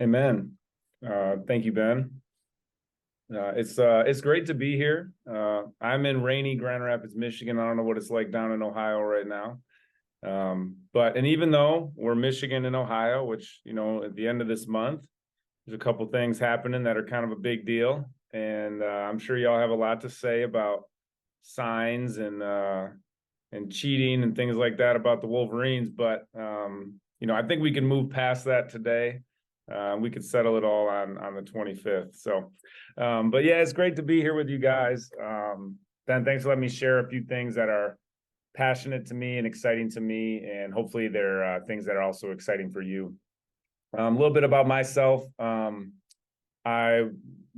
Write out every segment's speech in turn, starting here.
Amen. Thank you, Ben. It's great to be here. I'm in rainy Grand Rapids, Michigan. I don't know what it's like down in Ohio right now. And even though we're Michigan and Ohio, which, at the end of this month, there's a couple things happening that are kind of a big deal. And I'm sure y'all have a lot to say about signs and cheating and things like that about the Wolverines. But I think we can move past that today. We could settle it all on the 25th. But yeah, it's great to be here with you guys. Ben, thanks for letting me share a few things that are passionate to me and exciting to me, and hopefully they're things that are also exciting for you. A little bit about myself. I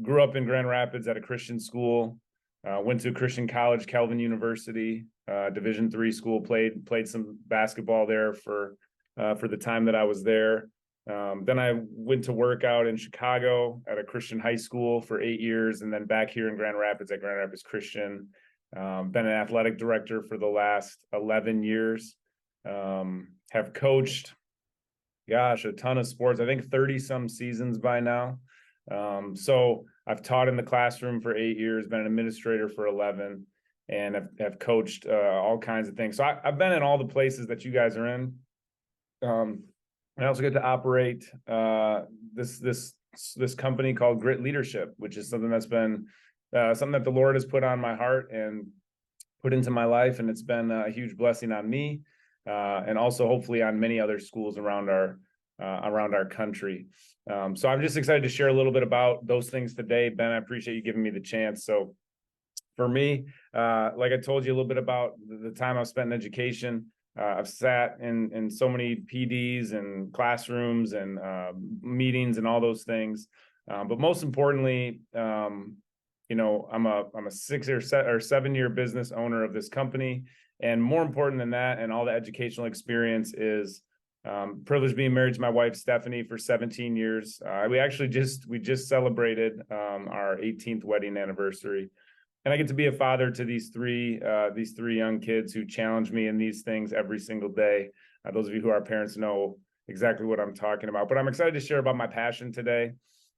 grew up in Grand Rapids at a Christian school. Went to a Christian college, Calvin University, Division III school. Played some basketball there for the time that I was there. Then I went to work out in Chicago at a Christian high school for 8 years, and then back here in Grand Rapids at Grand Rapids Christian. Been an athletic director for the last 11 years. Have coached, a ton of sports. I think 30 some seasons by now. So I've taught in the classroom for 8 years, been an administrator for 11, and have coached all kinds of things. So I've been in all the places that you guys are in. I also get to operate this company called Grit Leadership, which is something that's been something that the Lord has put on my heart and put into my life, and it's been a huge blessing on me, and also hopefully on many other schools around our country. So I'm just excited to share a little bit about those things today. Ben, I appreciate you giving me the chance. So for me, like I told you a little bit about the time I've spent in education. I've sat in so many PDs and classrooms and meetings and all those things. But most importantly, I'm a 6 or 7 year business owner of this company. And more important than that, and all the educational experience, is privileged being married to my wife, Stephanie, for 17 years. We just celebrated our 18th wedding anniversary. And I get to be a father to these three young kids who challenge me in these things every single day. Those of you who are parents know exactly what I'm talking about. But I'm excited to share about my passion today.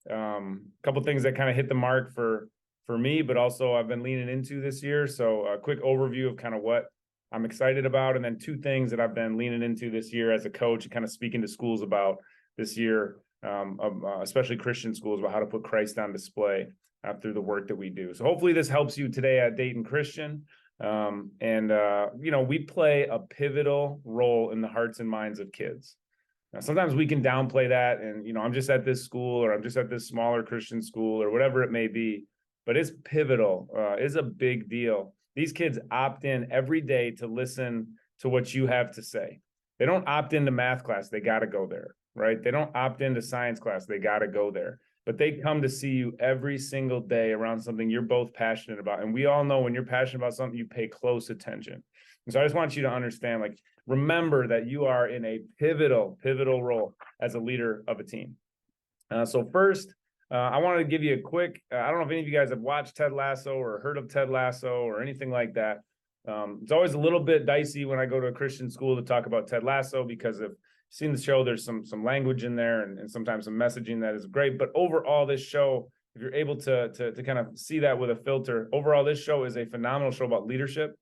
A couple things that kind of hit the mark for me, but also I've been leaning into this year. So a quick overview of kind of what I'm excited about, and then 2 things that I've been leaning into this year as a coach and kind of speaking to schools about this year, especially Christian schools, about how to put Christ on display through the work that we do. So hopefully this helps you today at Dayton Christian. We play a pivotal role in the hearts and minds of kids. Now, sometimes we can downplay that, and I'm just at this school, or I'm just at this smaller Christian school, or whatever it may be, but it's pivotal. It's a big deal. These kids opt in every day to listen to what you have to say. They don't opt into math class, they got to go there, right? They don't opt into science class, they got to go there. But they come to see you every single day around something you're both passionate about. And we all know when you're passionate about something, you pay close attention. And so I just want you to understand, remember that you are in a pivotal role as a leader of a team. So first, I wanted to give you a quick, I don't know if any of you guys have watched Ted Lasso or heard of Ted Lasso or anything like that. It's always a little bit dicey when I go to a Christian school to talk about Ted Lasso, because if seen the show, there's some language in there and sometimes some messaging that is great. But overall, this show, if you're able to kind of see that with a filter, overall, this show is a phenomenal show about leadership,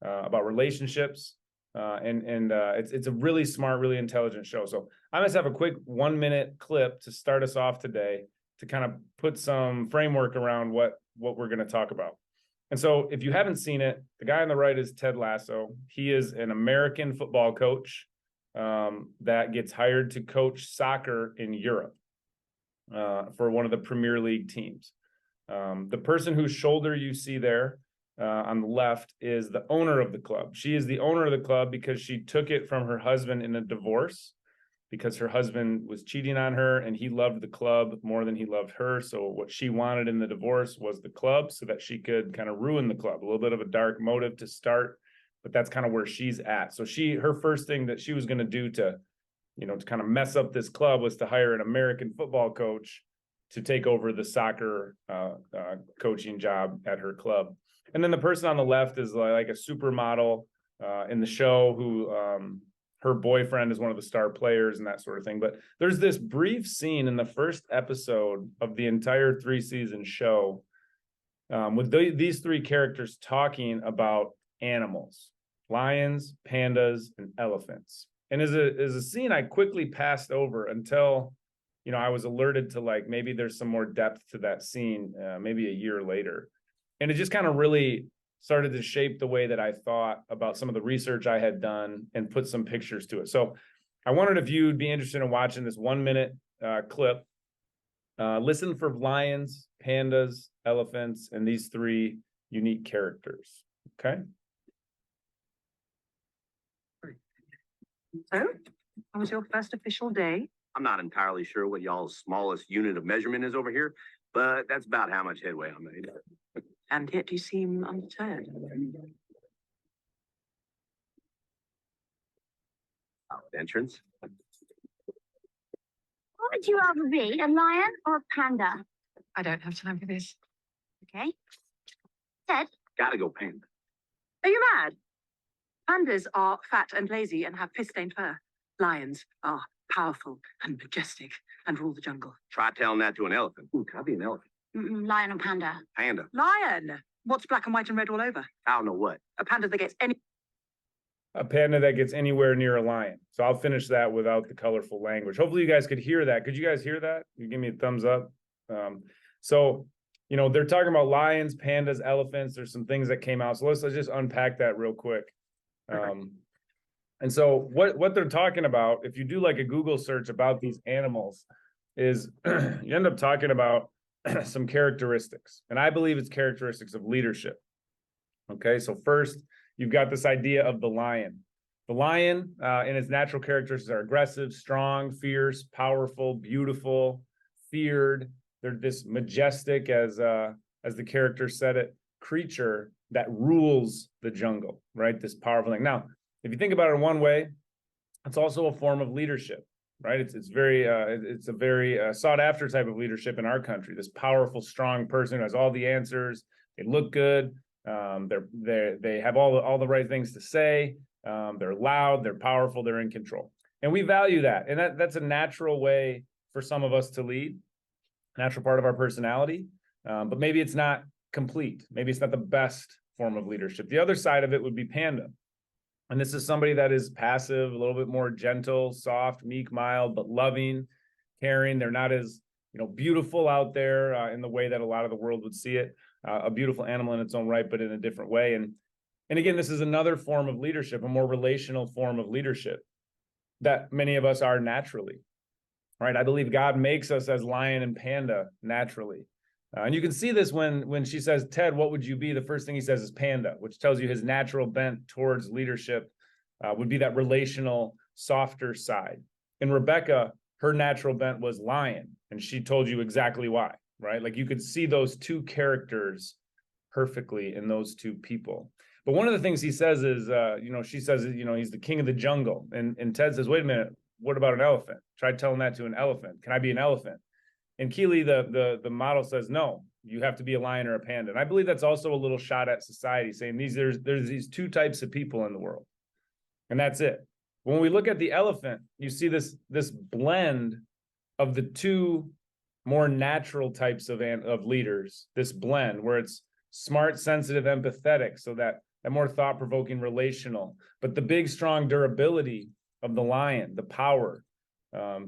about relationships, and it's a really smart, really intelligent show. So I must have a quick 1-minute clip to start us off today to kind of put some framework around what we're going to talk about. And so if you haven't seen it, the guy on the right is Ted Lasso. He is an American football coach that gets hired to coach soccer in Europe for one of the Premier League teams. The person whose shoulder you see there on the left is the owner of the club. She is the owner of the club because she took it from her husband in a divorce, because her husband was cheating on her and he loved the club more than he loved her. So what she wanted in the divorce was the club so that she could kind of ruin the club. A little bit of a dark motive to start, but that's kind of where she's at. So her first thing that she was going to do to kind of mess up this club was to hire an American football coach to take over the soccer coaching job at her club. And then the person on the left is like a supermodel in the show her boyfriend is one of the star players and that sort of thing. But there's this brief scene in the first episode of the entire 3-season show with these three characters talking about animals: lions, pandas, and elephants. And as a scene I quickly passed over until, you know, I was alerted to, like, maybe there's some more depth to that scene, maybe a year later. And it just kind of really started to shape the way that I thought about some of the research I had done and put some pictures to it. So I wondered if you'd be interested in watching this 1-minute clip. Listen for lions, pandas, elephants, and these three unique characters. Okay. So, how was your first official day? I'm not entirely sure what y'all's smallest unit of measurement is over here, but that's about how much headway I made. And yet you seem undeterred. Entrance. What would you rather be, a lion or a panda? I don't have time for this. Okay. Ted? Gotta go panda. Are you mad? Pandas are fat and lazy and have piss-stained fur. Lions are powerful and majestic and rule the jungle. Try telling that to an elephant. Ooh, can I be an elephant? Lion or panda? Panda. Lion! What's black and white and red all over? I don't know what. A panda that gets any... A panda that gets anywhere near a lion. So I'll finish that without the colorful language. Hopefully you guys could hear that. Could you guys hear that? You give me a thumbs up. So, you know, they're talking about lions, pandas, elephants. There's some things that came out. So let's just unpack that real quick. And so what they're talking about, if you do like a Google search about these animals, is you end up talking about some characteristics. And I believe it's characteristics of leadership. Okay, so first, you've got this idea of the lion. The lion in its natural characteristics are aggressive, strong, fierce, powerful, beautiful, feared. They're this majestic, as the character said it, creature that rules the jungle, right? This powerful thing. Now, if you think about it in one way, it's also a form of leadership, right? It's a very sought after type of leadership in our country. This powerful, strong person who has all the answers. They look good. They have all the right things to say. They're loud. They're powerful. They're in control, and we value that. And that's a natural way for some of us to lead, natural part of our personality. But maybe it's not complete. Maybe it's not the best form of leadership. The other side of it would be panda. And this is somebody that is passive, a little bit more gentle, soft, meek, mild, but loving, caring. They're not as, you know, beautiful out there in the way that a lot of the world would see it. A beautiful animal in its own right, but in a different way. And again, this is another form of leadership, a more relational form of leadership that many of us are naturally, right? I believe God makes us as lion and panda naturally. And you can see this when she says, Ted, what would you be? The first thing he says is panda, which tells you his natural bent towards leadership would be that relational, softer side. And Rebecca, her natural bent was lion, and she told you exactly why, right? Like you could see those two characters perfectly in those two people. But one of the things he says is, she says, he's the king of the jungle. And Ted says, wait a minute, what about an elephant? Try telling that to an elephant. Can I be an elephant? And Keely, the model, says, no, you have to be a lion or a panda. And I believe that's also a little shot at society, saying there's these two types of people in the world. And that's it. When we look at the elephant, you see this blend of the two more natural types of leaders, this blend where it's smart, sensitive, empathetic, so that more thought-provoking, relational, but the big, strong durability of the lion, the power.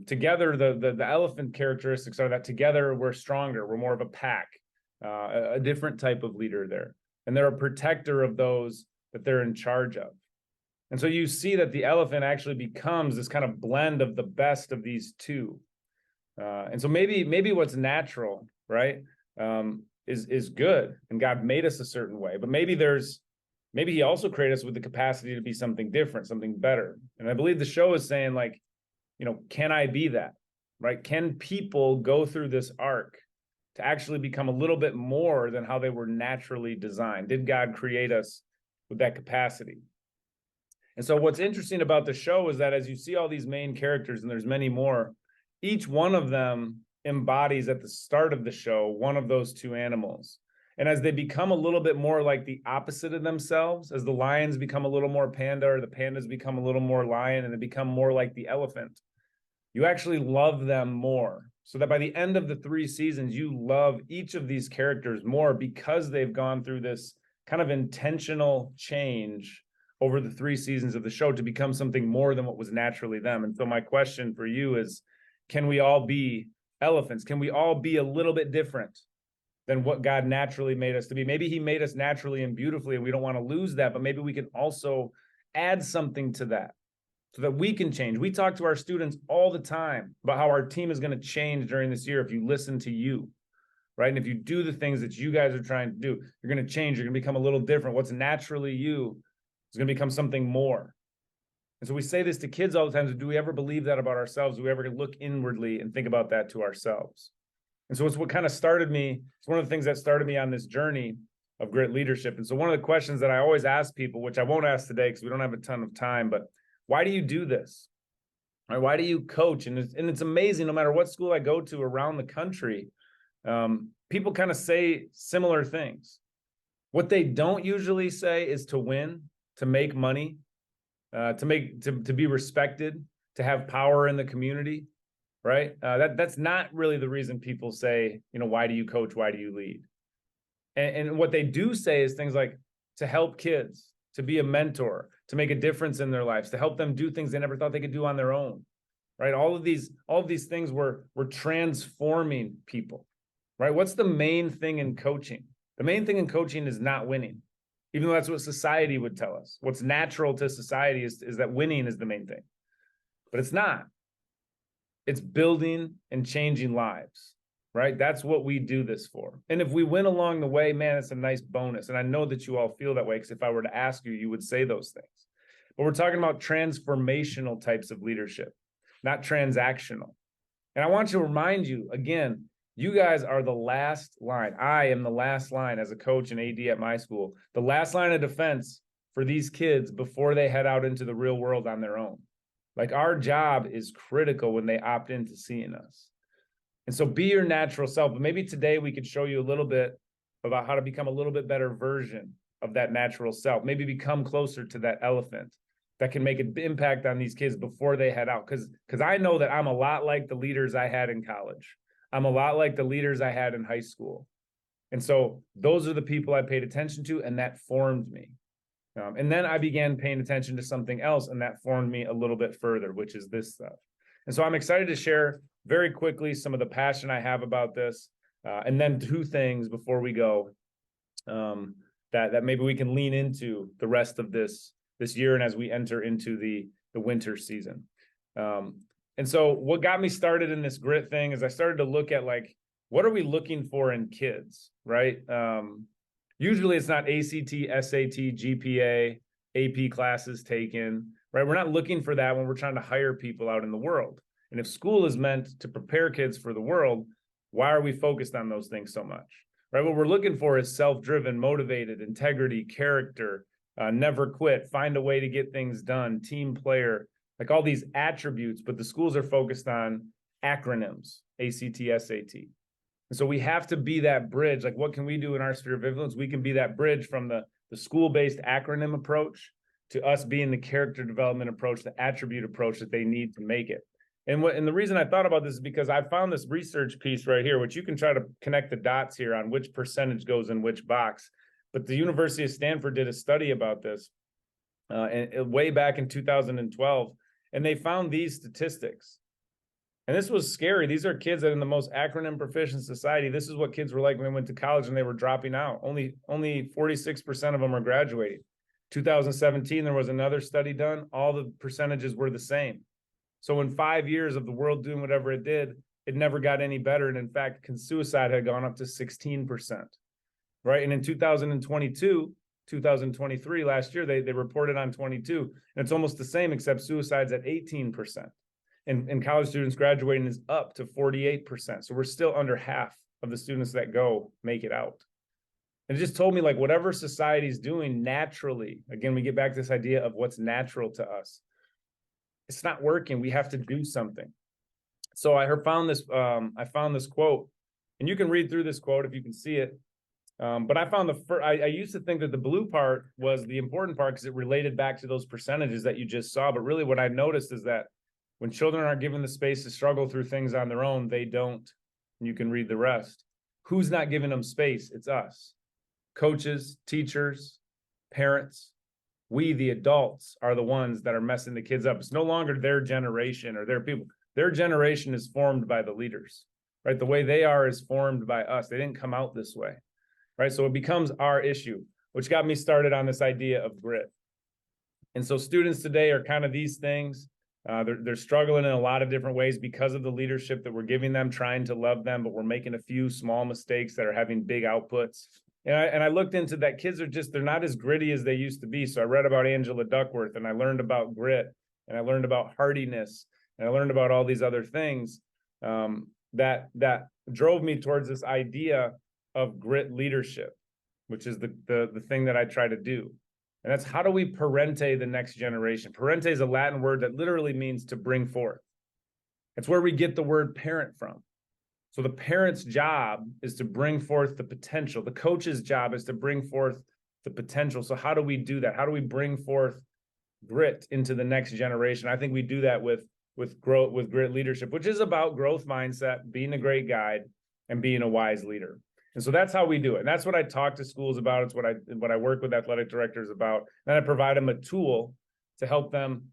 Together, the elephant characteristics are that together we're stronger, we're more of a pack, a different type of leader there. And they're a protector of those that they're in charge of. And so you see that the elephant actually becomes this kind of blend of the best of these two. And so maybe what's natural, right, is good, and God made us a certain way, but maybe he also created us with the capacity to be something different, something better. And I believe the show is saying, like, can I be that, right? Can people go through this arc to actually become a little bit more than how they were naturally designed? Did God create us with that capacity? And so what's interesting about the show is that as you see all these main characters, and there's many more, each one of them embodies at the start of the show one of those two animals. And as they become a little bit more like the opposite of themselves, as the lions become a little more panda, or the pandas become a little more lion, and they become more like the elephant, you actually love them more. So that by the end of the 3 seasons, you love each of these characters more because they've gone through this kind of intentional change over the 3 seasons of the show to become something more than what was naturally them. And so my question for you is, can we all be elephants? Can we all be a little bit different than what God naturally made us to be? Maybe he made us naturally and beautifully, and we don't want to lose that, but maybe we can also add something to that so that we can change. We talk to our students all the time about how our team is going to change during this year if you listen to you, right? And if you do the things that you guys are trying to do, you're going to change. You're going to become a little different. What's naturally you is going to become something more. And so we say this to kids all the time. So do we ever believe that about ourselves? Do we ever look inwardly and think about that to ourselves? And so it's what kind of started me. It's one of the things that started me on this journey of grit leadership. And so one of the questions that I always ask people, which I won't ask today because we don't have a ton of time, but why do you do this? Or why do you coach? And it's amazing, no matter what school I go to around the country, people kind of say similar things. What they don't usually say is to win, to make money, to be respected, to have power in the community, right? That's not really the reason people say, why do you coach? Why do you lead? And what they do say is things like to help kids, to be a mentor, to make a difference in their lives, to help them do things they never thought they could do on their own, right? All of these things we're transforming people, right? What's the main thing in coaching? The main thing in coaching is not winning, even though that's what society would tell us. What's natural to society is that winning is the main thing, but it's not. It's building and changing lives, right? That's what we do this for. And if we win along the way, man, it's a nice bonus. And I know that you all feel that way, because if I were to ask you, you would say those things. But we're talking about transformational types of leadership, not transactional. And I want to remind you, again, you guys are the last line. I am the last line as a coach and AD at my school, the last line of defense for these kids before they head out into the real world on their own. Like, our job is critical when they opt into seeing us. And so be your natural self. But maybe today we could show you a little bit about how to become a little bit better version of that natural self. Maybe become closer to that elephant that can make an impact on these kids before they head out. Because I know that I'm a lot like the leaders I had in college. I'm a lot like the leaders I had in high school. And so those are the people I paid attention to, and that formed me. And then I began paying attention to something else, and that formed me a little bit further, which is this stuff. And so I'm excited to share very quickly some of the passion I have about this, and then 2 things before we go that maybe we can lean into the rest of this year and as we enter into the winter season. And so what got me started in this grit thing is I started to look at, like, what are we looking for in kids, right? Usually it's not ACT, SAT, GPA, AP classes taken, right? We're not looking for that when we're trying to hire people out in the world. And if school is meant to prepare kids for the world, why are we focused on those things so much, right? What we're looking for is self-driven, motivated, integrity, character, never quit, find a way to get things done, team player, like all these attributes, but the schools are focused on acronyms, ACT, SAT. And so we have to be that bridge. Like, what can we do in our sphere of influence? We can be that bridge from the school-based acronym approach to us being the character development approach, the attribute approach that they need to make it. And the reason I thought about this is because I found this research piece right here, which you can try to connect the dots here on which percentage goes in which box. But the University of Stanford did a study about this way back in 2012, and they found these statistics. And this was scary. These are kids that are in the most acronym proficient society. This is what kids were like when they went to college and they were dropping out. Only 46% of them are graduating. 2017, there was another study done. All the percentages were the same. So in 5 years of the world doing whatever it did, it never got any better. And in fact, suicide had gone up to 16%, right? And in 2022, 2023, last year, they reported on 22, and it's almost the same, except suicide's at 18%. And college students graduating is up to 48%. So we're still under half of the students that go make it out. And it just told me, like, whatever society's doing naturally, again, we get back to this idea of what's natural to us. It's not working. We have to do something. So I found this quote, and you can read through this quote if you can see it. But I found I used to think that the blue part was the important part because it related back to those percentages that you just saw. But really what I've noticed is that when children are given the space to struggle through things on their own, they don't. You can read the rest. Who's not giving them space? It's us. Coaches, teachers, parents. We, the adults, are the ones that are messing the kids up. It's no longer their generation or their people. Their generation is formed by the leaders, right? The way they are is formed by us. They didn't come out this way, right? So it becomes our issue, which got me started on this idea of grit. And so students today are kind of these things. They're struggling in a lot of different ways because of the leadership that we're giving them, trying to love them, but we're making a few small mistakes that are having big outputs. And I looked into that. Kids are they're not as gritty as they used to be. So I read about Angela Duckworth, and I learned about grit, and I learned about hardiness, and I learned about all these other things that drove me towards this idea of grit leadership, which is the thing that I try to do. And that's, how do we parente the next generation? Parente is a Latin word that literally means to bring forth. It's where we get the word parent from. So the parent's job is to bring forth the potential. The coach's job is to bring forth the potential. So how do we do that? How do we bring forth grit into the next generation? I think we do that with grit leadership, which is about growth mindset, being a great guide, and being a wise leader. And so that's how we do it. And that's what I talk to schools about. It's what I work with athletic directors about. Then I provide them a tool to help them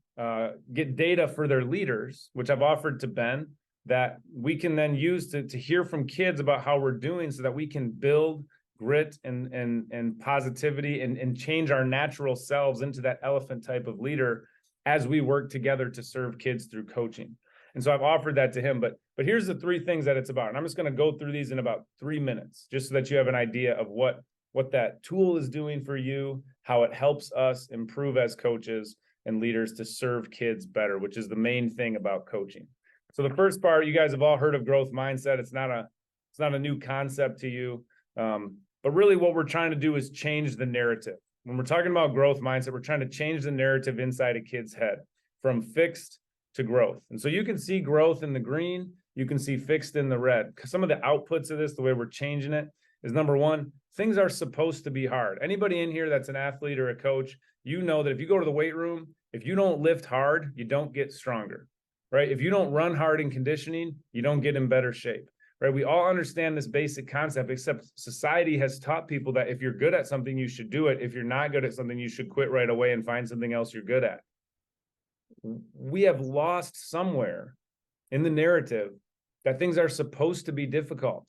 get data for their leaders, which I've offered to Ben, that we can then use to hear from kids about how we're doing, so that we can build grit and positivity and change our natural selves into that elephant type of leader as we work together to serve kids through coaching. And so I've offered that to him, but here's the 3 things that it's about. And I'm just going to go through these in about 3 minutes, just so that you have an idea of what that tool is doing for you, how it helps us improve as coaches and leaders to serve kids better, which is the main thing about coaching. So the first part, you guys have all heard of growth mindset. It's not a new concept to you. But really what we're trying to do is change the narrative. When we're talking about growth mindset, we're trying to change the narrative inside a kid's head from fixed to growth. And so you can see growth in the green, you can see fixed in the red. Some of the outputs of this, the way we're changing it, is number 1, things are supposed to be hard. Anybody in here that's an athlete or a coach, you know that if you go to the weight room, if you don't lift hard, you don't get stronger, right? If you don't run hard in conditioning, you don't get in better shape, right? We all understand this basic concept, except society has taught people that if you're good at something, you should do it. If you're not good at something, you should quit right away and find something else you're good at. We have lost somewhere in the narrative that things are supposed to be difficult.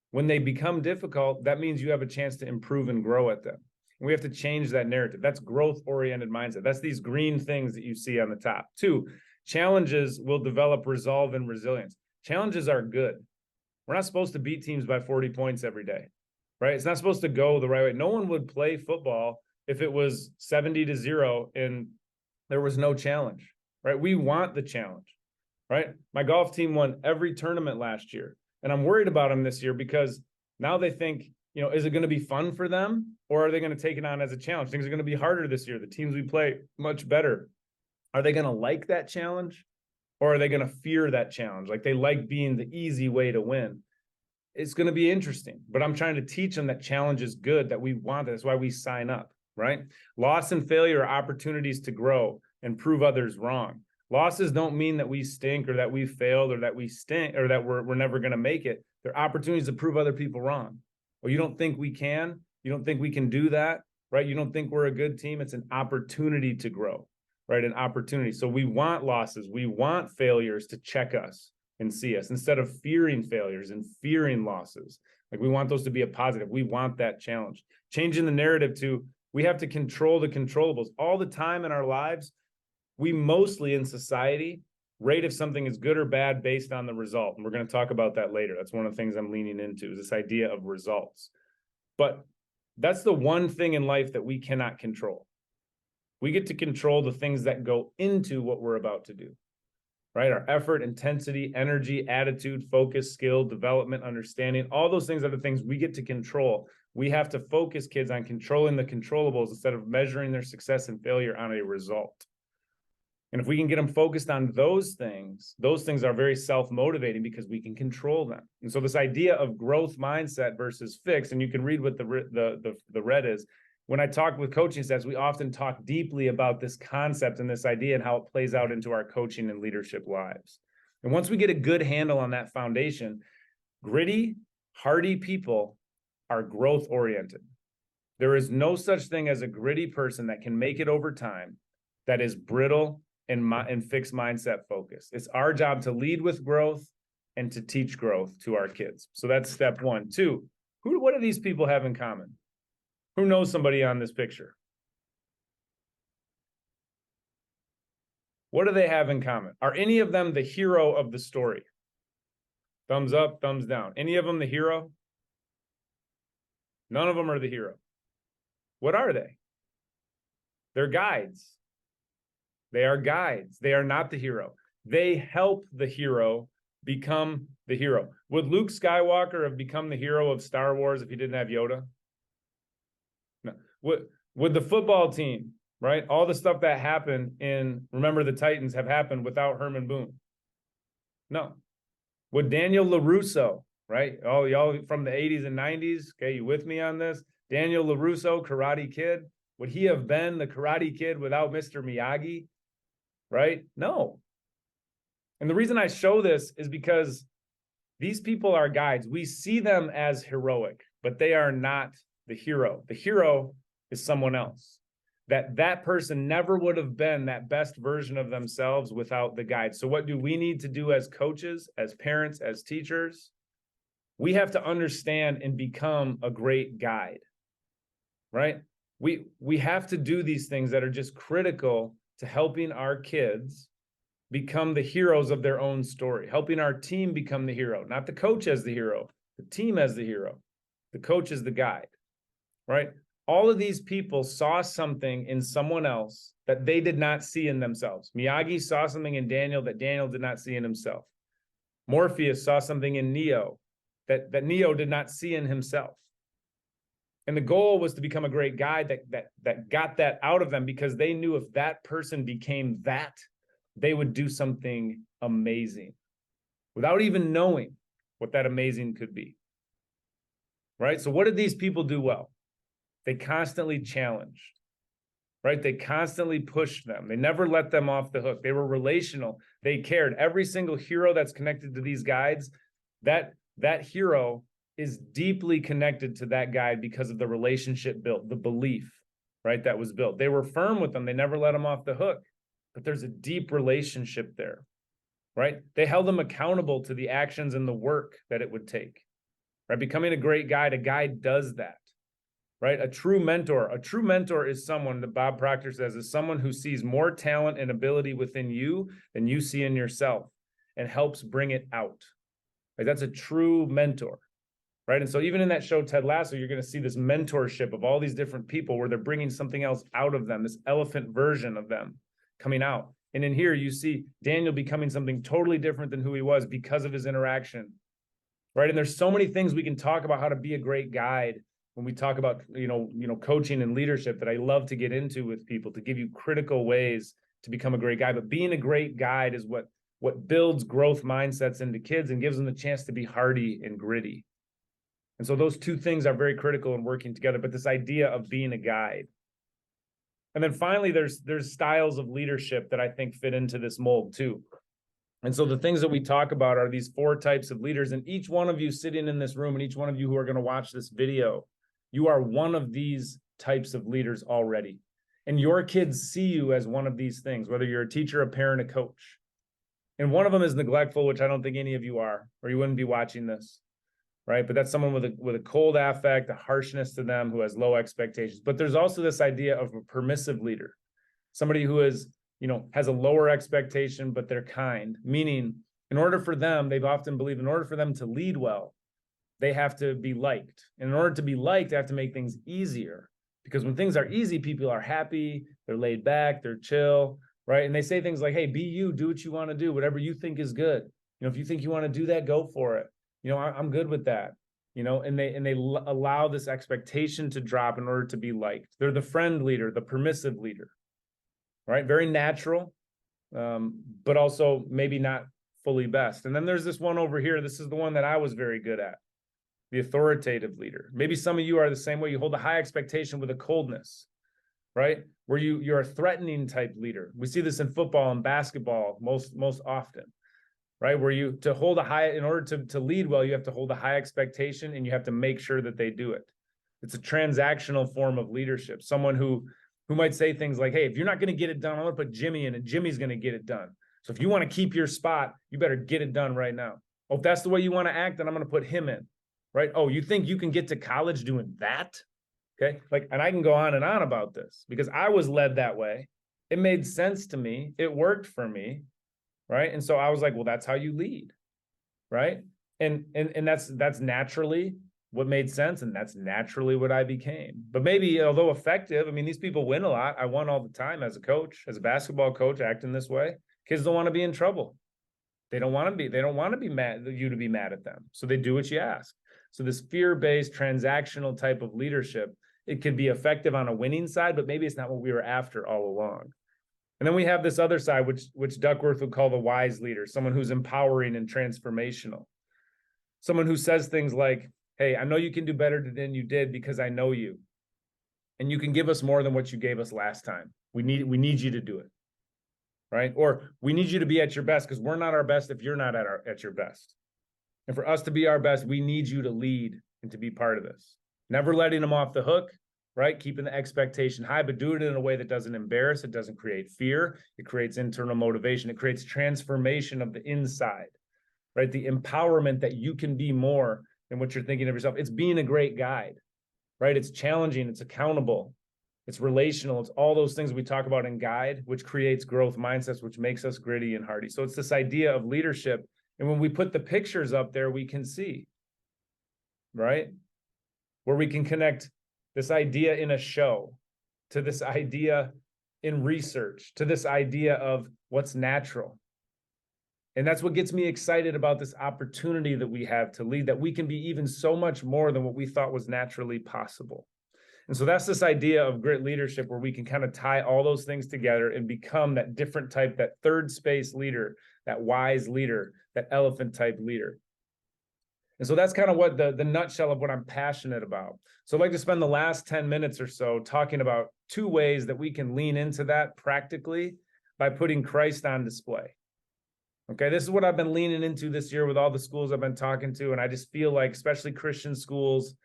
When they become difficult, that means you have a chance to improve and grow at them. And we have to change that narrative. That's growth-oriented mindset. That's these green things that you see on the top. 2, challenges will develop resolve and resilience. Challenges are good. We're not supposed to beat teams by 40 points every day, right? It's not supposed to go the right way. No one would play football if it was 70-0 and there was no challenge, right? We want the challenge, right? My golf team won every tournament last year, and I'm worried about them this year because now they think, is it going to be fun for them, or are they going to take it on as a challenge? Things are going to be harder this year. The teams we play much better. Are they going to like that challenge, or are they going to fear that challenge? Like they like being the easy way to win. It's going to be interesting, but I'm trying to teach them that challenge is good, that we want it. That's why we sign up, right? Loss and failure are opportunities to grow and prove others wrong. Losses don't mean that we stink or that we failed or that we stink or that we're never going to make it. They're opportunities to prove other people wrong. Well, you don't think we can? You don't think we can do that, right? You don't think we're a good team? It's an opportunity to grow, right? An opportunity. So we want losses. We want failures to check us and see us instead of fearing failures and fearing losses. Like we want those to be a positive. We want that challenge. Changing the narrative to, we have to control the controllables. All the time in our lives, we mostly in society rate if something is good or bad based on the result. And we're going to talk about that later. That's one of the things I'm leaning into, is this idea of results. But that's the one thing in life that we cannot control. We get to control the things that go into what we're about to do, right? Our effort, intensity, energy, attitude, focus, skill, development, understanding, all those things are the things we get to control. We have to focus kids on controlling the controllables instead of measuring their success and failure on a result. And if we can get them focused on those things are very self-motivating because we can control them. And so this idea of growth mindset versus fixed, and you can read what the red is. When I talk with coaching staffs, we often talk deeply about this concept and this idea and how it plays out into our coaching and leadership lives. And once we get a good handle on that foundation, gritty, hardy people are growth oriented. There is no such thing as a gritty person that can make it over time that is brittle and fixed mindset focus. It's our job to lead with growth and to teach growth to our kids. So that's step one. Two, what do these people have in common? Who knows somebody on this picture? What do they have in common? Are any of them the hero of the story? Thumbs up, thumbs down. Any of them the hero? None of them are the hero. What are they? They're guides. They are guides. They are not the hero. They help the hero become the hero. Would Luke Skywalker have become the hero of Star Wars if he didn't have Yoda? No. Would the football team, right? All the stuff that happened in Remember the Titans have happened without Herman Boone? No. Would Daniel LaRusso, right? Oh, y'all from the 80s and 90s, okay, you with me on this? Daniel LaRusso, Karate Kid, would he have been the Karate Kid without Mr. Miyagi? Right? No. And the reason I show this is because these people are guides. We see them as heroic, but they are not the hero. The hero is someone else. That person never would have been that best version of themselves without the guide. So what do we need to do as coaches, as parents, as teachers? We have to understand and become a great guide, right? We have to do these things that are just critical to helping our kids become the heroes of their own story, helping our team become the hero, not the coach as the hero, the team as the hero, the coach is the guide, right? All of these people saw something in someone else that they did not see in themselves. Miyagi saw something in Daniel that Daniel did not see in himself. Morpheus saw something in Neo that Neo did not see in himself. And the goal was to become a great guide that got that out of them because they knew if that person became that, they would do something amazing without even knowing what that amazing could be. Right? So what did these people do well? They constantly challenged, right? They constantly pushed them. They never let them off the hook. They were relational. They cared. Every single hero that's connected to these guides, that hero is deeply connected to that guide because of the relationship built, the belief, right, that was built. They were firm with them. They never let them off the hook, but there's a deep relationship there, right? They held them accountable to the actions and the work that it would take, right? Becoming a great guide, a guide does that, right? A true mentor is someone that Bob Proctor says is someone who sees more talent and ability within you than you see in yourself and helps bring it out. Like that's a true mentor, right? And so even in that show, Ted Lasso, you're going to see this mentorship of all these different people where they're bringing something else out of them, this elephant version of them coming out. And in here, you see Daniel becoming something totally different than who he was because of his interaction, right? And there's so many things we can talk about how to be a great guide when we talk about, coaching and leadership that I love to get into with people to give you critical ways to become a great guide. But being a great guide is what builds growth mindsets into kids and gives them the chance to be hardy and gritty. And so those two things are very critical in working together, but this idea of being a guide. And then finally, there's styles of leadership that I think fit into this mold too. And so the things that we talk about are these 4 types of leaders, and each one of you sitting in this room and each one of you who are going to watch this video, you are one of these types of leaders already. And your kids see you as one of these things, whether you're a teacher, a parent, a coach. And one of them is neglectful, which I don't think any of you are, or you wouldn't be watching this, right? But that's someone with a cold affect, a harshness to them, who has low expectations. But there's also this idea of a permissive leader, somebody who is, has a lower expectation, but they're kind, meaning in order for them, they've often believed in order for them to lead well, they have to be liked. And in order to be liked, they have to make things easier, because when things are easy, people are happy, they're laid back, they're chill, right? And they say things like, hey, be you, do what you want to do, whatever you think is good. If you think you want to do that, go for it. I'm good with that, and they allow this expectation to drop in order to be liked. They're the friend leader, the permissive leader, right? Very natural, but also maybe not fully best. And then there's this one over here. This is the one that I was very good at, the authoritative leader. Maybe some of you are the same way. You hold a high expectation with a coldness, right? Where you're a threatening type leader. We see this in football and basketball most often, right? Where you, to hold a high, in order to lead well, you have to hold a high expectation and you have to make sure that they do it. It's a transactional form of leadership. Someone who might say things like, hey, if you're not going to get it done, I'm going to put Jimmy in and Jimmy's going to get it done. So if you want to keep your spot, you better get it done right now. Oh, if that's the way you want to act, then I'm going to put him in, right? Oh, you think you can get to college doing that? Okay. Like, and I can go on and on about this because I was led that way. It made sense to me. It worked for me. Right. And so I was like, well, that's how you lead. Right. And that's naturally what made sense. And that's naturally what I became. But maybe, although effective, I mean, these people win a lot. I won all the time as a coach, as a basketball coach, acting this way. Kids don't want to be in trouble. They don't want to be mad, you to be mad at them. So they do what you ask. So this fear-based transactional type of leadership, it could be effective on a winning side, but maybe it's not what we were after all along. And then we have this other side, which Duckworth would call the wise leader, someone who's empowering and transformational. Someone who says things like, hey, I know you can do better than you did because I know you. And you can give us more than what you gave us last time. We need you to do it. Right? Or we need you to be at your best because we're not our best if you're not at your best. And for us to be our best, we need you to lead and to be part of this. Never letting them off the hook, right? Keeping the expectation high, but do it in a way that doesn't embarrass. It doesn't create fear. It creates internal motivation. It creates transformation of the inside, right? The empowerment that you can be more than what you're thinking of yourself. It's being a great guide, right? It's challenging. It's accountable. It's relational. It's all those things we talk about in Guide, which creates growth mindsets, which makes us gritty and hardy. So it's this idea of leadership. And when we put the pictures up there, we can see, right? Where we can connect this idea in a show to this idea in research, to this idea of what's natural. And that's what gets me excited about this opportunity that we have to lead, that we can be even so much more than what we thought was naturally possible. And so that's this idea of grit leadership where we can kind of tie all those things together and become that different type, that third space leader, that wise leader, that elephant type leader. And so that's kind of what the nutshell of what I'm passionate about. So I'd like to spend the last 10 minutes or so talking about 2 ways that we can lean into that practically by putting Christ on display. Okay, this is what I've been leaning into this year with all the schools I've been talking to. And I just feel like, especially Christian schools,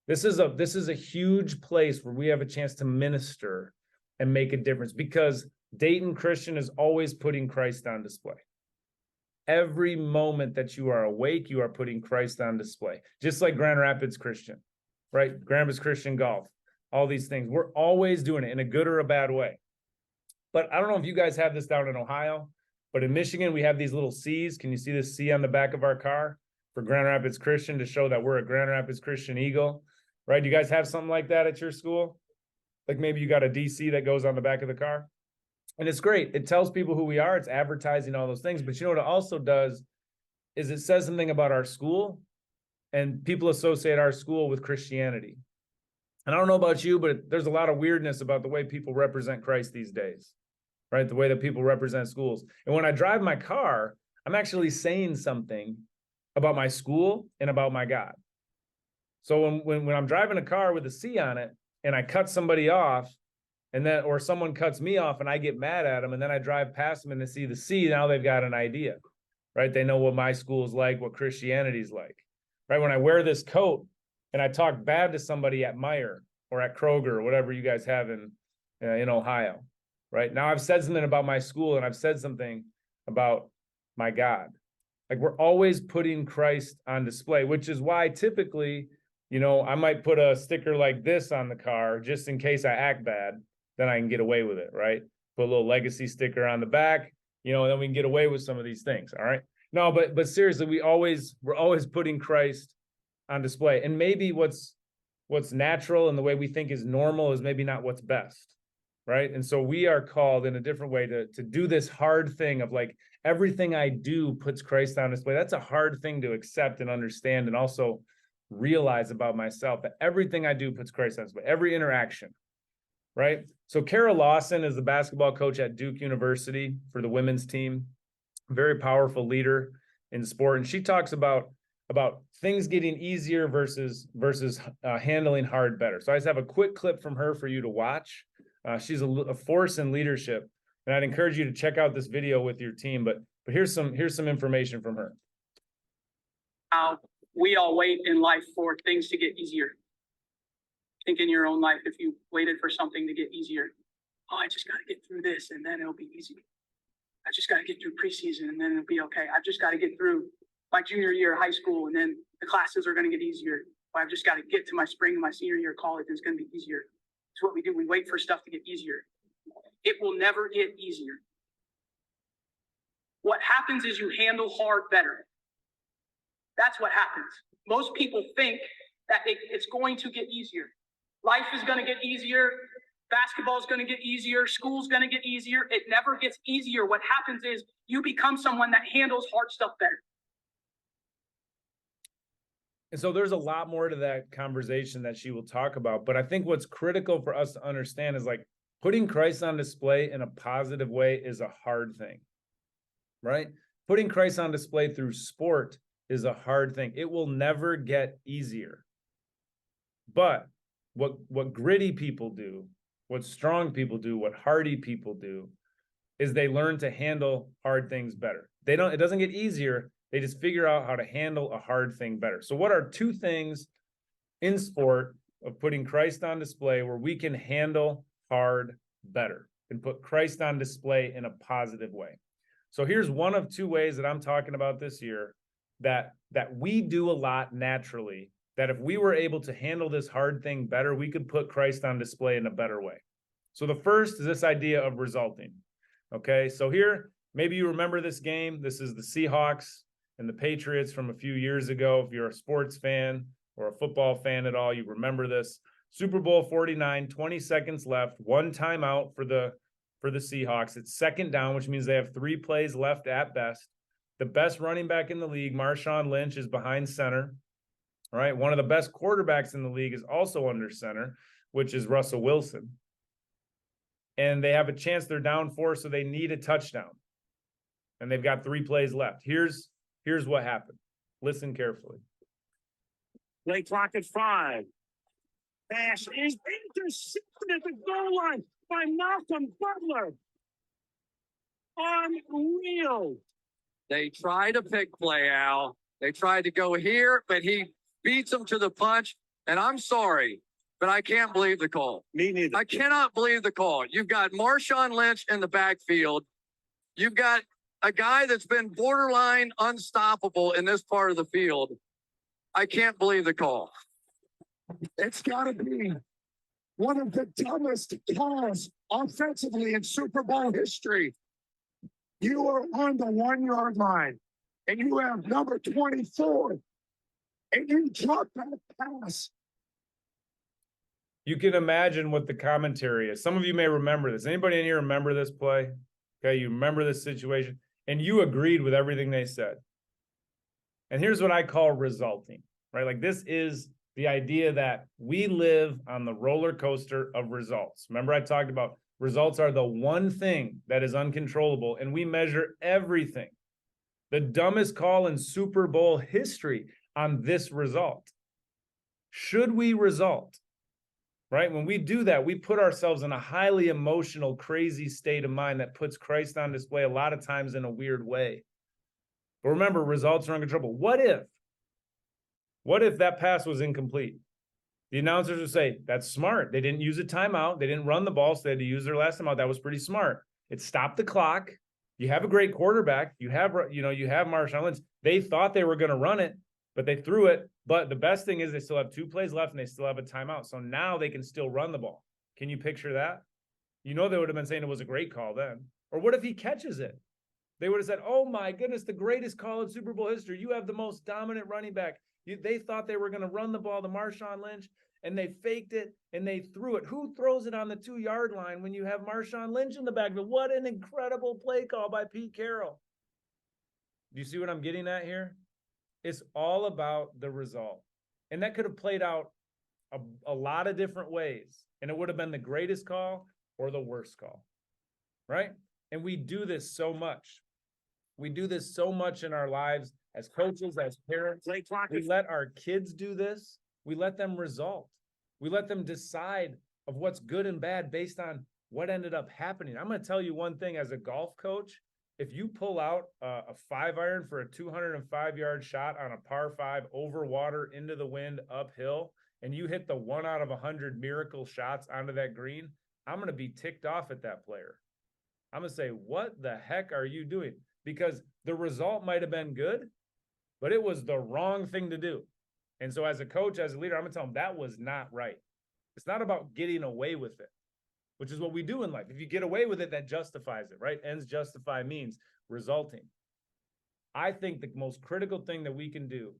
this is a huge place where we have a chance to minister and make a difference because Dayton Christian is always putting Christ on display. Every moment that you are awake, you are putting Christ on display. Just like Grand Rapids Christian, right? Grand Rapids Christian Golf, all these things. We're always doing it in a good or a bad way. But I don't know if you guys have this down in Ohio, but in Michigan, we have these little C's. Can you see this C on the back of our car for Grand Rapids Christian to show that we're a Grand Rapids Christian Eagle, right? Do you guys have something like that at your school? Like maybe you got a DC that goes on the back of the car. And it's great. It tells people who we are. It's advertising all those things. But you know what it also does is it says something about our school, and people associate our school with Christianity. And I don't know about you, but there's a lot of weirdness about the way people represent Christ these days, right? The way that people represent schools. And when I drive my car, I'm actually saying something about my school and about my God. So when I'm driving a car with a C on it and I cut somebody off, and then, or someone cuts me off and I get mad at them, and then I drive past them and they see the C, now they've got an idea, right? They know what my school's like, what Christianity's like, right? When I wear this coat and I talk bad to somebody at Meijer or at Kroger or whatever you guys have in Ohio, right? Now I've said something about my school and I've said something about my God. Like, we're always putting Christ on display, which is why typically, I might put a sticker like this on the car just in case I act bad. Then I can get away with it, right? Put a little legacy sticker on the back, and then we can get away with some of these things, all right? No, but seriously, we're always putting Christ on display. And maybe what's natural and the way we think is normal is maybe not what's best, right? And so we are called in a different way to do this hard thing of like, everything I do puts Christ on display. That's a hard thing to accept and understand, and also realize about myself, that everything I do puts Christ on display. Every interaction, right? So Kara Lawson is the basketball coach at Duke University for the women's team. Very powerful leader in sport. And she talks about things getting easier versus handling hard better. So I just have a quick clip from her for you to watch. She's a force in leadership. And I'd encourage you to check out this video with your team. But here's some information from her. How we all wait in life for things to get easier. Think in your own life, if you waited for something to get easier, oh, I just got to get through this and then it'll be easy. I just got to get through preseason and then it'll be okay. I've just got to get through my junior year of high school and then the classes are going to get easier. Or I've just got to get to my spring and my senior year of college and it's going to be easier. It's what we do. We wait for stuff to get easier. It will never get easier. What happens is you handle hard better. That's what happens. Most people think that it's going to get easier. Life is going to get easier. Basketball is going to get easier. School's going to get easier. It never gets easier. What happens is you become someone that handles hard stuff better. And so there's a lot more to that conversation that she will talk about. But I think what's critical for us to understand is like putting Christ on display in a positive way is a hard thing, right? Putting Christ on display through sport is a hard thing. It will never get easier. But what gritty people do, what strong people do, what hardy people do, is they learn to handle hard things better. It doesn't get easier. They just figure out how to handle a hard thing better. So what are two things in sport of putting Christ on display where we can handle hard better and put Christ on display in a positive way? So here's one of two ways that I'm talking about this year that we do a lot naturally, that if we were able to handle this hard thing better, we could put Christ on display in a better way. So the first is this idea of resulting. Okay, so here, maybe you remember this game. This is the Seahawks and the Patriots from a few years ago. If you're a sports fan or a football fan at all, you remember this. Super Bowl 49, 20 seconds left, one timeout for the Seahawks. It's second down, which means they have 3 plays left at best. The best running back in the league, Marshawn Lynch, is behind center. All right, one of the best quarterbacks in the league is also under center, which is Russell Wilson. And they have a chance, they're down 4, so they need a touchdown. And they've got 3 plays left. Here's what happened. Listen carefully. Play clock at 5. Pass is intercepted at the goal line by Malcolm Butler. Unreal. They try to pick play, Al. They tried to go here, but he beats him to the punch. And I'm sorry, but I can't believe the call. Me neither. I cannot believe the call. You've got Marshawn Lynch in the backfield. You've got a guy that's been borderline unstoppable in this part of the field. I can't believe the call. It's got to be one of the dumbest calls offensively in Super Bowl history. You are on the 1-yard line, and you have number 24, and you drop that pass. You can imagine what the commentary is. Some of you may remember this. Anybody in here remember this play? Okay, you remember this situation, and you agreed with everything they said. And here's what I call resulting, right? Like this is the idea that we live on the roller coaster of results. Remember I talked about results are the one thing that is uncontrollable, and we measure everything. The dumbest call in Super Bowl history on this result. Should we result? Right? When we do that, we put ourselves in a highly emotional, crazy state of mind that puts Christ on display a lot of times in a weird way. But remember, results are uncontrollable. What if that pass was incomplete? The announcers would say, that's smart. They didn't use a timeout. They didn't run the ball, so they had to use their last timeout. That was pretty smart. It stopped the clock. You have a great quarterback. You have Marshawn Lynch. They thought they were going to run it, but they threw it. But the best thing is they still have 2 plays left and they still have a timeout. So now they can still run the ball. Can you picture that? You know, they would have been saying it was a great call then. Or what if he catches it? They would have said, oh my goodness, the greatest call in Super Bowl history. You have the most dominant running back. They thought they were going to run the ball to Marshawn Lynch, and they faked it and they threw it. Who throws it on the 2-yard line when you have Marshawn Lynch in the backfield? What an incredible play call by Pete Carroll. Do you see what I'm getting at here? It's all about the result. And that could have played out a lot of different ways, and it would have been the greatest call or the worst call, right? And we do this so much. We do this so much in our lives as coaches, as parents. We let our kids do this. We let them result. We let them decide of what's good and bad based on what ended up happening. I'm going to tell you one thing as a golf coach. If you pull out a 5-iron for a 205-yard shot on a par 5 over water into the wind uphill, and you hit the 1 out of 100 miracle shots onto that green, I'm going to be ticked off at that player. I'm going to say, what the heck are you doing? Because the result might have been good, but it was the wrong thing to do. And so as a coach, as a leader, I'm going to tell them that was not right. It's not about getting away with it, which is what we do in life. If you get away with it, that justifies it, right? Ends justify means resulting. I think the most critical thing that we can do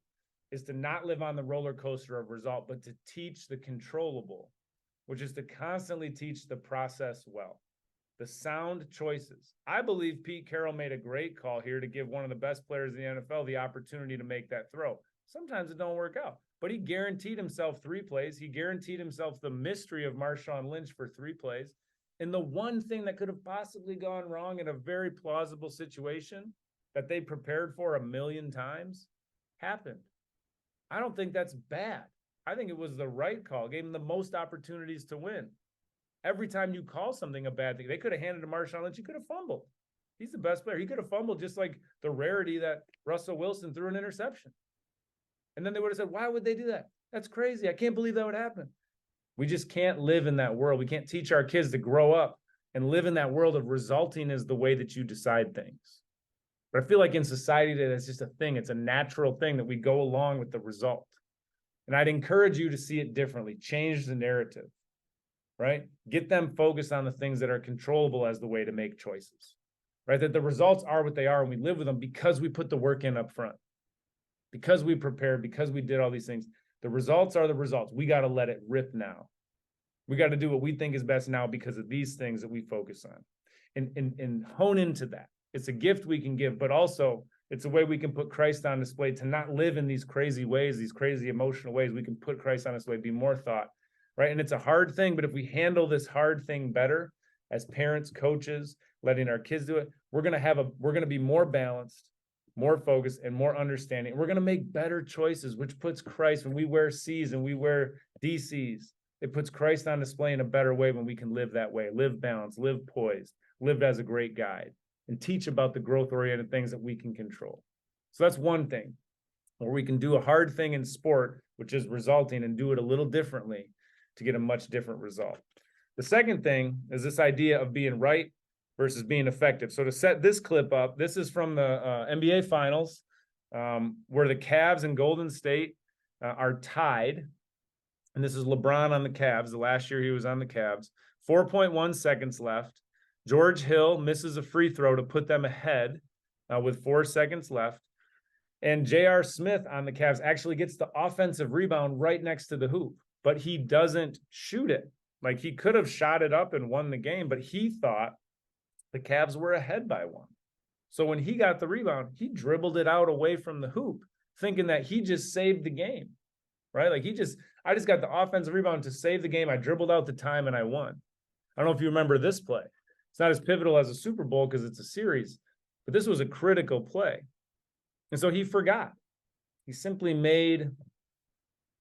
is to not live on the roller coaster of result, but to teach the controllable, which is to constantly teach the process well, the sound choices. I believe Pete Carroll made a great call here to give one of the best players in the NFL the opportunity to make that throw. Sometimes it don't work out, but he guaranteed himself 3 plays. He guaranteed himself the mystery of Marshawn Lynch for 3 plays. And the one thing that could have possibly gone wrong in a very plausible situation that they prepared for 1,000,000 times happened. I don't think that's bad. I think it was the right call. Gave him the most opportunities to win. Every time you call something a bad thing, they could have handed to Marshawn Lynch. He could have fumbled. He's the best player. He could have fumbled just like the rarity that Russell Wilson threw an interception. And then they would have said, why would they do that? That's crazy. I can't believe that would happen. We just can't live in that world. We can't teach our kids to grow up and live in that world of resulting is the way that you decide things. But I feel like in society today, that's just a thing. It's a natural thing that we go along with the result. And I'd encourage you to see it differently. Change the narrative, right? Get them focused on the things that are controllable as the way to make choices, right? That the results are what they are and we live with them because we put the work in up front, because we prepared, because we did all these things. The results are the results. We got to let it rip now. We got to do what we think is best now because of these things that we focus on and hone into that. It's a gift we can give, but also it's a way we can put Christ on display to not live in these crazy ways, these crazy emotional ways. We can put Christ on display, be more thought, right? And it's a hard thing, but if we handle this hard thing better as parents, coaches, letting our kids do it, we're going to be more balanced, more focused, and more understanding. We're going to make better choices, which puts Christ, when we wear C's and we wear DCs, it puts Christ on display in a better way when we can live that way, live balanced, live poised, live as a great guide, and teach about the growth-oriented things that we can control. So that's one thing, where we can do a hard thing in sport, which is resulting, and do it a little differently to get a much different result. The second thing is this idea of being right versus being effective. So to set this clip up, this is from the NBA Finals, where the Cavs and Golden State are tied. And this is LeBron on the Cavs. The last year he was on the Cavs. 4.1 seconds left. George Hill misses a free throw to put them ahead with 4 seconds left. And J.R. Smith on the Cavs actually gets the offensive rebound right next to the hoop, but he doesn't shoot it. Like, he could have shot it up and won the game, but he thought the Cavs were ahead by 1. So when he got the rebound, he dribbled it out away from the hoop, thinking that he just saved the game, right? Like, I just got the offensive rebound to save the game. I dribbled out the time and I won. I don't know if you remember this play. It's not as pivotal as a Super Bowl because it's a series, but this was a critical play. And so he forgot. He simply made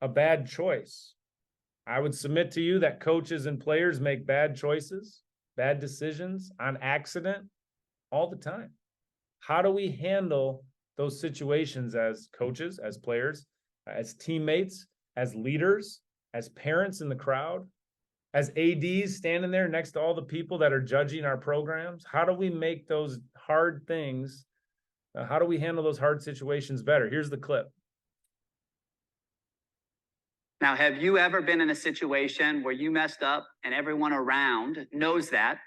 a bad choice. I would submit to you that coaches and players make bad choices, bad decisions on accident all the time. How do we handle those situations as coaches, as players, as teammates, as leaders, as parents in the crowd, as ADs standing there next to all the people that are judging our programs? How do we make those hard things? How do we handle those hard situations better? Here's the clip. Now, have you ever been in a situation where you messed up and everyone around knows that?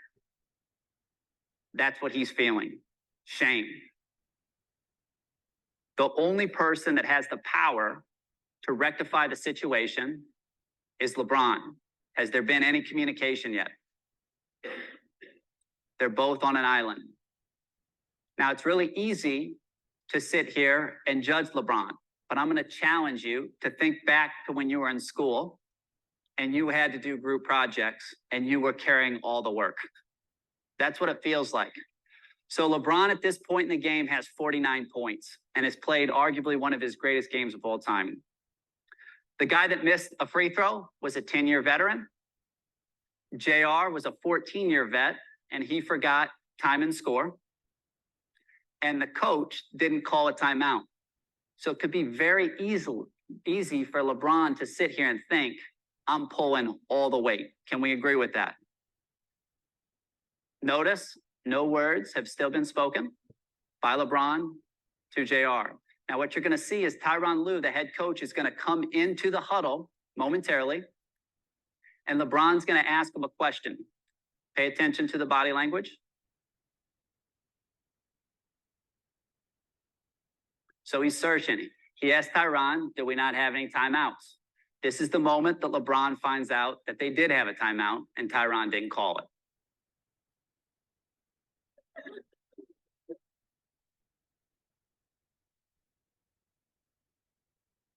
That's what he's feeling. Shame. The only person that has the power to rectify the situation is LeBron. Has there been any communication yet? They're both on an island. Now, it's really easy to sit here and judge LeBron, but I'm going to challenge you to think back to when you were in school and you had to do group projects and you were carrying all the work. That's what it feels like. So LeBron at this point in the game has 49 points and has played arguably one of his greatest games of all time. The guy that missed a free throw was a 10-year veteran. JR was a 14-year vet, and he forgot time and score. And the coach didn't call a timeout. So it could be very easy for LeBron to sit here and think, I'm pulling all the weight. Can we agree with that? Notice no words have still been spoken by LeBron to JR. Now, what you're going to see is Tyronn Lue, the head coach, is going to come into the huddle momentarily, and LeBron's going to ask him a question. Pay attention to the body language. So he's searching. He asked Tyronn, do we not have any timeouts? This is the moment that LeBron finds out that they did have a timeout and Tyronn didn't call it.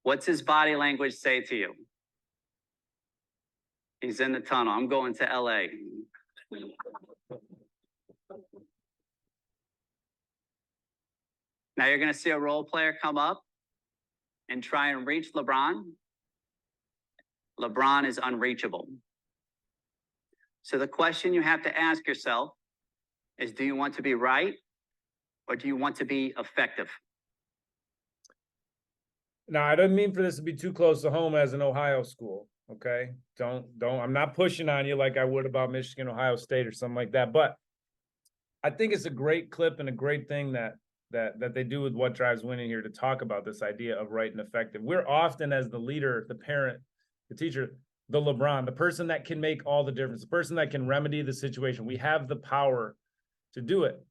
What's his body language say to you? He's in the tunnel. I'm going to LA. Now you're going to see a role player come up and try and reach LeBron. LeBron is unreachable. So the question you have to ask yourself is, do you want to be right or do you want to be effective? Now, I don't mean for this to be too close to home as an Ohio school, okay? I'm not pushing on you like I would about Michigan, Ohio State or something like that, but I think it's a great clip and a great thing that they do with What Drives Winning here to talk about this idea of right and effective. We're often, as the leader, the parent, the teacher, the LeBron, the person that can make all the difference, the person that can remedy the situation. We have the power to do it.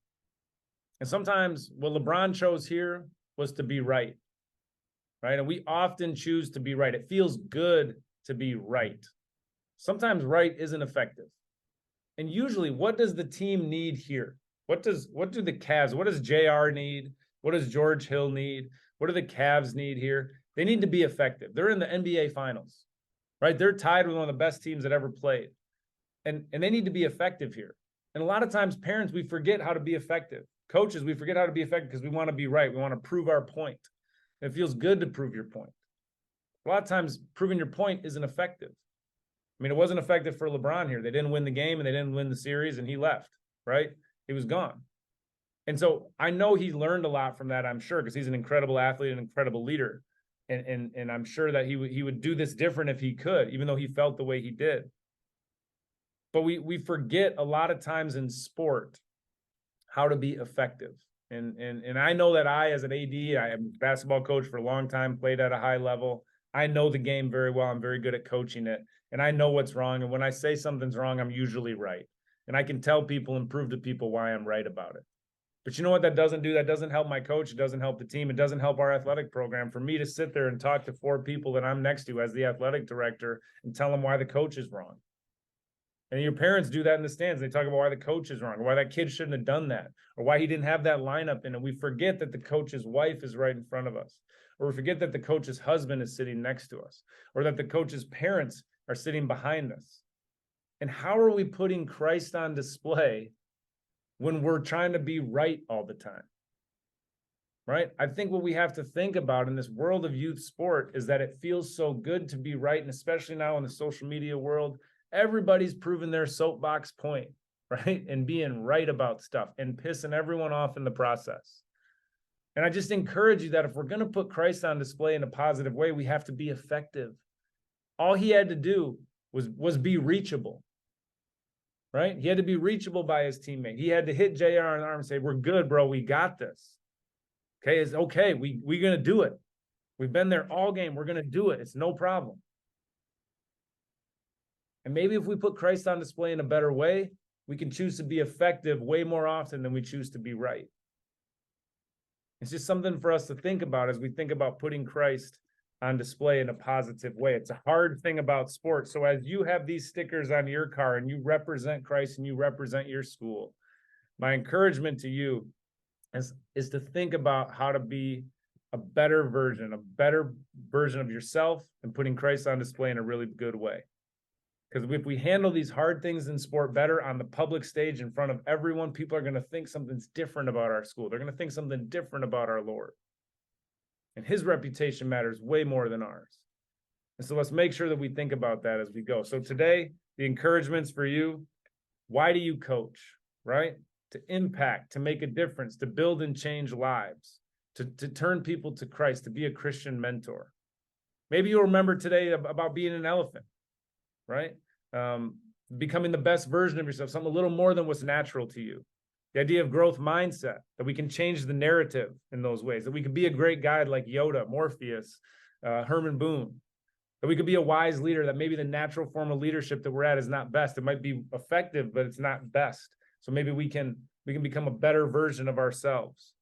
And sometimes what LeBron chose here was to be right. Right? And we often choose to be right. It feels good to be right. Sometimes right isn't effective. And usually, what does the team need here? What do the Cavs, what does JR need? What does George Hill need? What do the Cavs need here? They need to be effective. They're in the NBA Finals, right? They're tied with one of the best teams that ever played. And they need to be effective here. And a lot of times, parents, we forget how to be effective. Coaches, we forget how to be effective because we want to be right. We want to prove our point. It feels good to prove your point. A lot of times, proving your point isn't effective. I mean, it wasn't effective for LeBron here. They didn't win the game and they didn't win the series and he left, right? He was gone. And so I know he learned a lot from that, I'm sure, because he's an incredible athlete, an incredible leader. And I'm sure that he would do this different if he could, even though he felt the way he did. But we forget a lot of times in sport how to be effective. And I know that I, as an AD, I am a basketball coach for a long time, played at a high level. I know the game very well. I'm very good at coaching it. And I know what's wrong. And when I say something's wrong, I'm usually right. And I can tell people and prove to people why I'm right about it. But you know what that doesn't do? That doesn't help my coach. It doesn't help the team. It doesn't help our athletic program. For me to sit there and talk to 4 people that I'm next to as the athletic director and tell them why the coach is wrong. And your parents do that in the stands. They talk about why the coach is wrong, or why that kid shouldn't have done that, or why he didn't have that lineup in it. We forget that the coach's wife is right in front of us, or we forget that the coach's husband is sitting next to us, or that the coach's parents are sitting behind us. And how are we putting Christ on display when we're trying to be right all the time? Right? I think what we have to think about in this world of youth sport is that it feels so good to be right, and especially now in the social media world, everybody's proven their soapbox point, right? And being right about stuff and pissing everyone off in the process. And I just encourage you that if we're going to put Christ on display in a positive way, we have to be effective. All he had to do was be reachable, right? He had to be reachable by his teammate. He had to hit JR in the arm and say, we're good, bro. We got this. Okay, it's okay. We're going to do it. We've been there all game. We're going to do it. It's no problem. And maybe if we put Christ on display in a better way, we can choose to be effective way more often than we choose to be right. It's just something for us to think about as we think about putting Christ on display in a positive way. It's a hard thing about sports. So as you have these stickers on your car and you represent Christ and you represent your school, my encouragement to you is to think about how to be a better version of yourself and putting Christ on display in a really good way. Because if we handle these hard things in sport better on the public stage in front of everyone, people are going to think something's different about our school. They're going to think something different about our Lord. And his reputation matters way more than ours. And so let's make sure that we think about that as we go. So today, the encouragements for you, why do you coach, right? To impact, to make a difference, to build and change lives, to turn people to Christ, to be a Christian mentor. Maybe you'll remember today about being an elephant, right? Becoming the best version of yourself, something a little more than what's natural to you. The idea of growth mindset, that we can change the narrative in those ways, that we can be a great guide like Yoda, Morpheus, Herman Boone, that we could be a wise leader, that maybe the natural form of leadership that we're at is not best. It might be effective, but it's not best. So maybe we can become a better version of ourselves.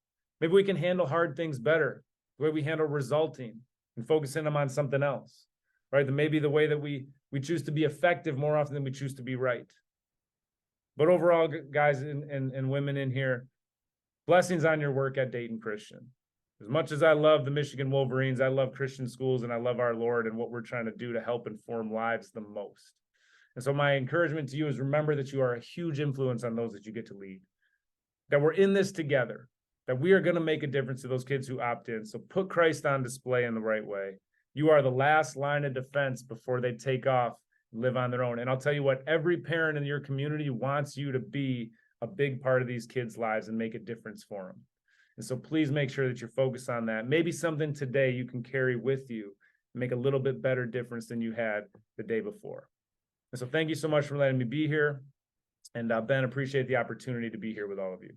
Maybe we can handle hard things better, the way we handle resulting and focusing them on something else, right? That maybe the way that we choose to be effective more often than we choose to be right. But overall, guys and women in here, blessings on your work at Dayton Christian. As much as I love the Michigan Wolverines, I love Christian schools and I love our Lord and what we're trying to do to help inform lives the most. And so my encouragement to you is remember that you are a huge influence on those that you get to lead, that we're in this together, that we are going to make a difference to those kids who opt in. So put Christ on display in the right way. You are the last line of defense before they take off and live on their own. And I'll tell you what, every parent in your community wants you to be a big part of these kids' lives and make a difference for them. And so please make sure that you're focused on that. Maybe something today you can carry with you and make a little bit better difference than you had the day before. And so thank you so much for letting me be here. And Ben, appreciate the opportunity to be here with all of you.